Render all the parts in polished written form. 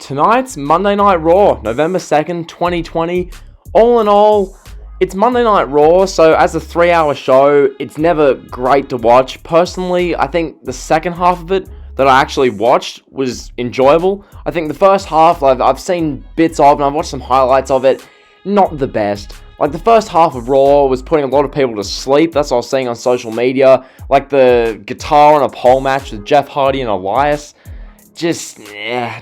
Tonight's Monday Night Raw, November 2nd, 2020. All in all, it's Monday Night Raw, so as a 3-hour show, it's never great to watch. Personally, I think the second half of it that I actually watched was enjoyable. I think the first half, I've seen bits of, and I've watched some highlights of it, not the best. Like, the first half of Raw was putting a lot of people to sleep. That's what I was seeing on social media. Like, the guitar and a pole match with Jeff Hardy and Elias. Just,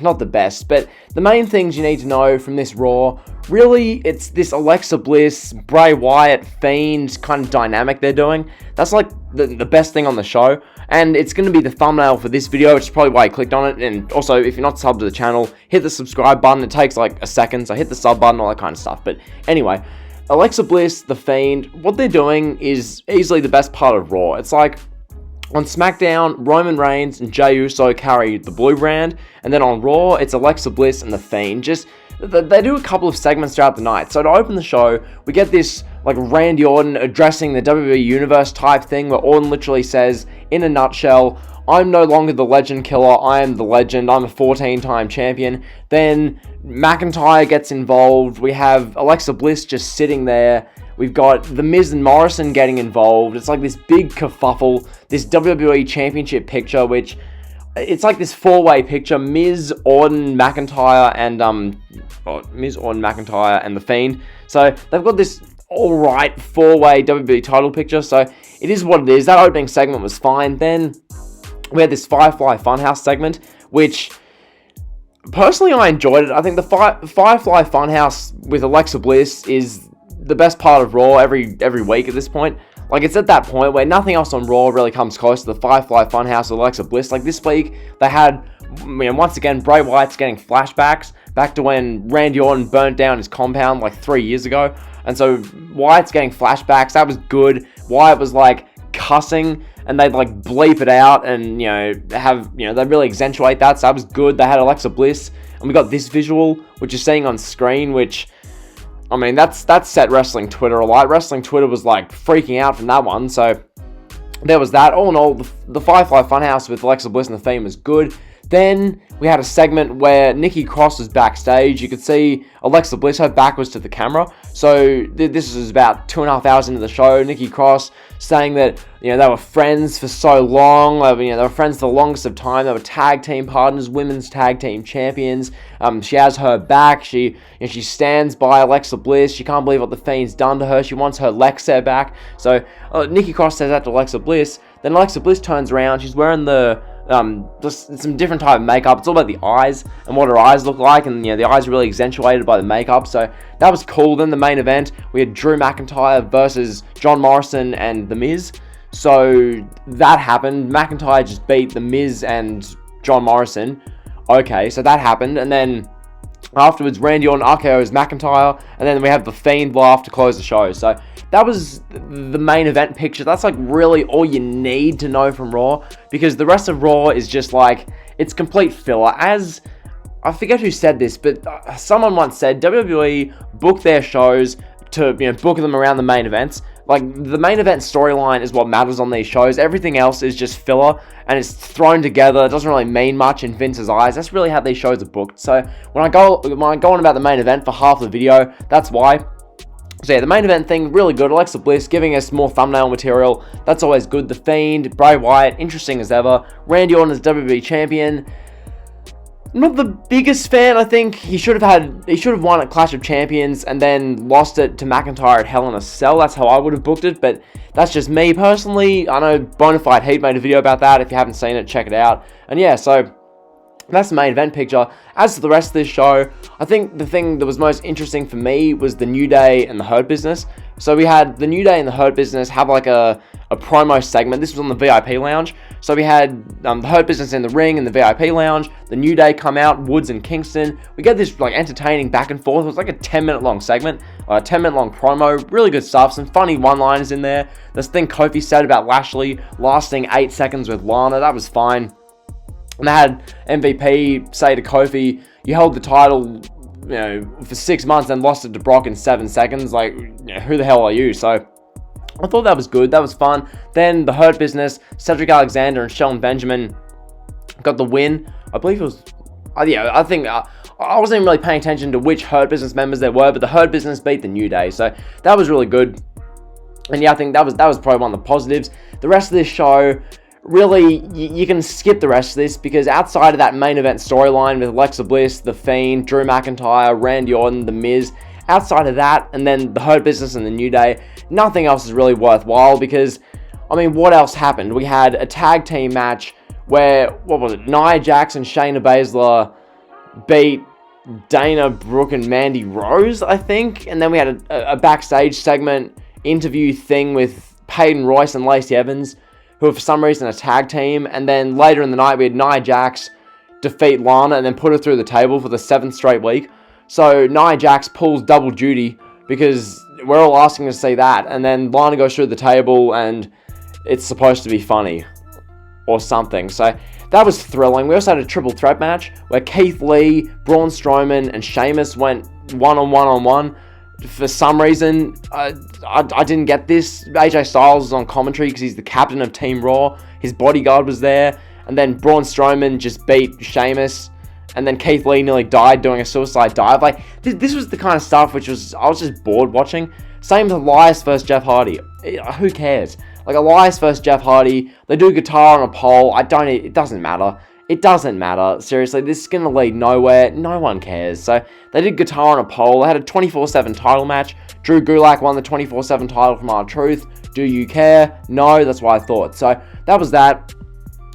not the best. But the main things you need to know from this Raw, really, it's this Alexa Bliss, Bray Wyatt, Fiend kind of dynamic they're doing. That's like the best thing on the show. And it's going to be the thumbnail for this video, which is probably why you clicked on it. And also, if you're not subbed to the channel, hit the subscribe button. It takes like a second, so hit the sub button, all that kind of stuff. But anyway, Alexa Bliss, The Fiend, what they're doing is easily the best part of Raw. It's like, on SmackDown, Roman Reigns and Jey Uso carry the blue brand, and then on Raw, it's Alexa Bliss and The Fiend. Just, they do a couple of segments throughout the night. So to open the show, we get this, like, Randy Orton addressing the WWE Universe type thing, where Orton literally says, in a nutshell, I'm no longer the legend killer, I am the legend, I'm a 14-time champion. Then McIntyre gets involved, we have Alexa Bliss just sitting there, we've got The Miz and Morrison getting involved. It's like this big kerfuffle, this WWE Championship picture, which, it's like this four-way picture, Miz, Orton, McIntyre, and, The Fiend. So, they've got this alright four-way WWE title picture, so it is what it is. That opening segment was fine. Then, we had this Firefly Funhouse segment, which, personally, I enjoyed it. I think the Firefly Funhouse with Alexa Bliss is the best part of Raw every week at this point. Like, it's at that point where nothing else on Raw really comes close to the Firefly Funhouse with Alexa Bliss. Like, this week, they had, once again, Bray Wyatt's getting flashbacks back to when Randy Orton burnt down his compound like 3 years ago. And so, Wyatt's getting flashbacks. That was good. Wyatt was, like, cussing, and they'd, like, bleep it out and, they really accentuate that. So that was good. They had Alexa Bliss, and we got this visual, which you're seeing on screen, which, I mean, that's set wrestling Twitter alight. Wrestling Twitter was, like, freaking out from that one. So there was that. All in all, the Firefly Funhouse with Alexa Bliss and The Fiend was good. Then we had a segment where Nikki Cross was backstage. You could see Alexa Bliss, her back was to the camera. So this was about 2.5 hours into the show. Nikki Cross saying that, they were friends for so long. They were friends for the longest of time. They were tag team partners, women's tag team champions. She has her back. She stands by Alexa Bliss. She can't believe what The Fiend's done to her. She wants her Lexa back. So Nikki Cross says that to Alexa Bliss. Then Alexa Bliss turns around. She's wearing just some different type of makeup. It's all about the eyes and what her eyes look like, and the eyes are really accentuated by the makeup, so that was cool. Then the main event, we had Drew McIntyre versus John Morrison and The Miz. So that happened. McIntyre just beat The Miz and John Morrison. Okay, so that happened, and then afterwards, Randy Orton RKO's McIntyre, and then we have The Fiend laugh to close the show. So that was the main event picture. That's like really all you need to know from Raw, because the rest of Raw is just like, it's complete filler. As, I forget who said this, but someone once said WWE book their shows to, book them around the main events. Like, the main event storyline is what matters on these shows. Everything else is just filler, and it's thrown together. It doesn't really mean much in Vince's eyes. That's really how these shows are booked. So when I go on about the main event for half the video, that's why. So yeah, the main event thing, really good. Alexa Bliss giving us more thumbnail material. That's always good. The Fiend, Bray Wyatt, interesting as ever. Randy Orton as WWE Champion. Not the biggest fan. I think he should have won at Clash of Champions and then lost it to McIntyre at Hell in a Cell. That's how I would have booked it, but that's just me personally. I know Bonafide Heat made a video about that. If you haven't seen it, check it out. And yeah, so that's the main event picture. As to the rest of this show, I think the thing that was most interesting for me was the New Day and the Hurt Business. So we had the New Day and the Hurt Business have like a promo segment. This was on the VIP lounge. So we had the Hurt Business in the ring in the VIP lounge. The New Day come out, Woods and Kingston. We get this like entertaining back and forth. It was like a 10-minute long segment, a 10-minute long promo. Really good stuff. Some funny one-liners in there. This thing Kofi said about Lashley lasting 8 seconds with Lana. That was fine. And they had MVP say to Kofi, you held the title, for 6 months and lost it to Brock in 7 seconds. Like, who the hell are you? So I thought that was good. That was fun. Then the Hurt Business, Cedric Alexander and Shelton Benjamin got the win. I believe it was Yeah, I think I wasn't even really paying attention to which Hurt Business members there were, but the Hurt Business beat the New Day, so that was really good. And yeah, I think that was probably one of the positives. The rest of this show, really, you can skip the rest of this, because outside of that main event storyline with Alexa Bliss, The Fiend, Drew McIntyre, Randy Orton, The Miz, outside of that, and then the Hurt Business and the New Day, nothing else is really worthwhile, because, I mean, what else happened? We had a tag team match where, what was it, Nia Jax and Shayna Baszler beat Dana Brooke and Mandy Rose, I think, and then we had a backstage segment interview thing with Peyton Royce and Lacey Evans, who are for some reason a tag team, and then later in the night we had Nia Jax defeat Lana and then put her through the table for the 7th straight week. So Nia Jax pulls double duty, because we're all asking to see that, and then Lana goes through the table and it's supposed to be funny or something. So that was thrilling. We also had a triple threat match where Keith Lee, Braun Strowman, and Sheamus went one-on-one. For some reason, I didn't get this. AJ Styles was on commentary because he's the captain of Team Raw. His bodyguard was there. And then Braun Strowman just beat Sheamus. And then Keith Lee nearly died doing a suicide dive. Like, this was the kind of stuff which I was just bored watching. Same with Elias versus Jeff Hardy. Who cares? Like, Elias versus Jeff Hardy, they do guitar on a pole. It doesn't matter. It doesn't matter. Seriously, this is going to lead nowhere. No one cares. So, they did guitar on a pole. They had a 24/7 title match. Drew Gulak won the 24/7 title from R-Truth. Do you care? No, that's what I thought. So, that was that.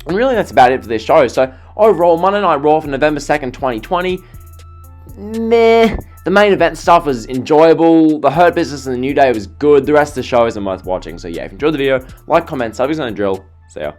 And really, that's about it for this show. So, overall, Monday Night Raw for November 2nd, 2020. Meh. The main event stuff was enjoyable. The Hurt Business and the New Day was good. The rest of the show isn't worth watching. So, yeah, if you enjoyed the video, like, comment, sub, and drill. See ya.